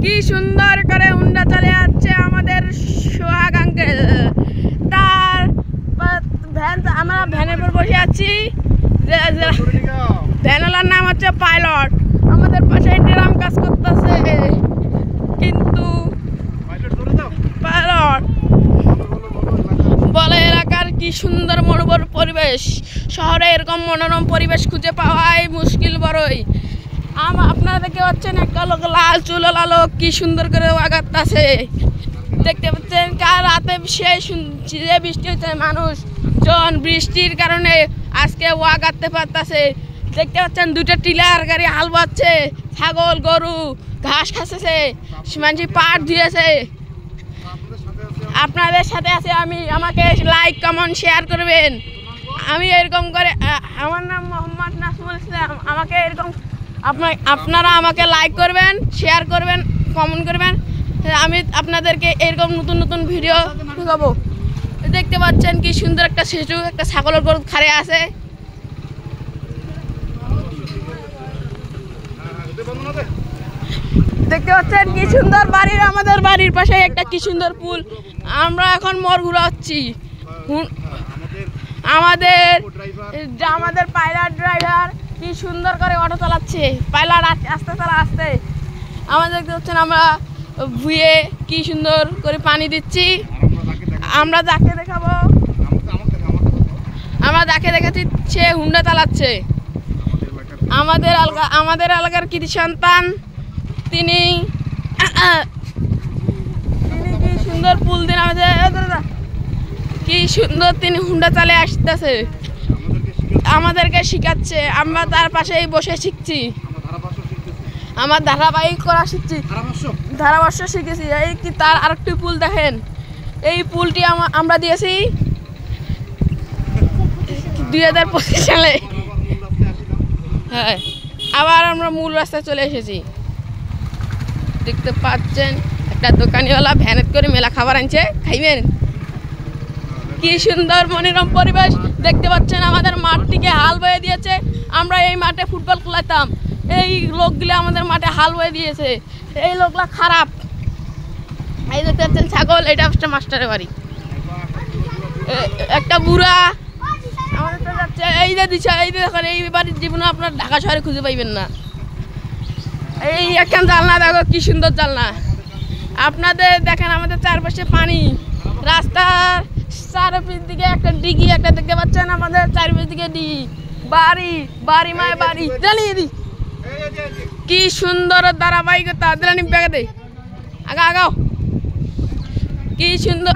কি সুন্দর করে হুন্ডা চালিয়ে যাচ্ছে আমাদের সোহাগ আঙ্কেল। তার ভ্যান, আমরা ভ্যানের উপর বসে আছি। ভ্যানওয়ালার নাম হচ্ছে পাইলট। আমাদের পাশে ড্রাম কাজ করতেছে, কিন্তু পাইলট বলে এলাকার কি সুন্দর মনোরম পরিবেশ। শহরে এরকম মনোরম পরিবেশ খুঁজে পাওয়াই মুশকিল বড়ই। আপনারা দেখতে পাচ্ছেন একটা লোক লাল চুল লোক কি সুন্দর করে ওয়াগাচ্ছে। দেখতে পাচ্ছেন কাল রাতে সেই বৃষ্টি হচ্ছে, মানুষ জন বৃষ্টির কারণে আজকে ওয়াগাতে পারতেছে। দেখতে পাচ্ছেন দুইটা টিলার গাড়ি হাল বাচ্ছে, ছাগল গরু ঘাস খাচ্ছে, মানুষ পাট দিয়েছে। আপনাদের সাথে আছে আমি, আমাকে লাইক কমেন্ট শেয়ার করবেন। আমি এরকম করে, আমার নাম মোহাম্মদ নাসমুল ইসলাম। আমাকে এরকম আপনারা আমাকে লাইক করবেন, শেয়ার করবেন, কমেন্ট করবেন। আমি আপনাদেরকে এরকম নতুন নতুন ভিডিও দেখাবো। দেখতে পাচ্ছেন কি সুন্দর একটা শিশু একটা ছাগলের গরু খাড়ে আছে। দেখতে পাচ্ছেন কি সুন্দর বাড়ির, আমাদের বাড়ির পাশে একটা কি সুন্দর পুল। আমরা এখন মোড় ঘুরাচ্ছি। আমাদের পাইলট ড্রাইভার কি সুন্দর করে অটো চালাচ্ছে। পাইলট আস্তে চালা আস্তে। আমাদের দেখতে পাচ্ছেন আমরা ভুয়ে কি সুন্দর করে পানি দিচ্ছি। আমরা যাকে দেখাবো, আমরা যাকে দেখাচ্ছি সে হুন্ডা চালাচ্ছে। আমাদের এলাকার কৃতি সন্তান তিনি কি সুন্দর পুল দিন কি সুন্দর তিনি হুন্ডা চালিয়ে আসতেছে, আমাদেরকে শিখাচ্ছে। আমরা তার পাশেই বসে শিখছি, আমার ধারাবাহিক করা শিখছি, ধারাবর্ষ শিখেছি। এই কি তার আরেকটি পুল দেখেন, এই পুলটি আমরা দিয়েছি 2025 সালে। হ্যাঁ, আবার আমরা মূল রাস্তায় চলে এসেছি। দেখতে পাচ্ছেন একটা দোকানিওয়ালা ভ্যানেট করে মেলা খাবার আনছে, খাইবেন। কি সুন্দর মনোরম পরিবেশ। দেখতে পাচ্ছেন আমাদের মাঠটিকে হাল বয়ে দিয়েছে। আমরা এই মাঠে ফুটবল খেলাতাম, এই লোকগুলো আমাদের মাঠে হাল বয়ে দিয়েছে। এই লোকগুলা খারাপ। এই দেখতে পাচ্ছেন ছাগল, এটা হচ্ছে মাস্টারের বাড়ি। একটা বুড়া আমাদের তো যাচ্ছে, এই যে দিচ্ছে, এই দেখেন এই বাড়ির জীবনে আপনার ঢাকা শহরে খুঁজে পাইবেন না। এই একখান জালনা দেখো কি সুন্দর জালনা। আপনাদের দেখেন আমাদের চারপাশে পানি, রাস্তার চারপাশ দিকে একটা ডিগি একটা দেখতে পাচ্ছেন। আমাদের চারপাশ দিকে ডিগি, বাড়ি বাড়ি মায় বাড়ি জ্বালিয়ে দি। কি সুন্দর ধারাবাহিকতা। জ্বালানি ব্যাগে দে, আগাও কি সুন্দর।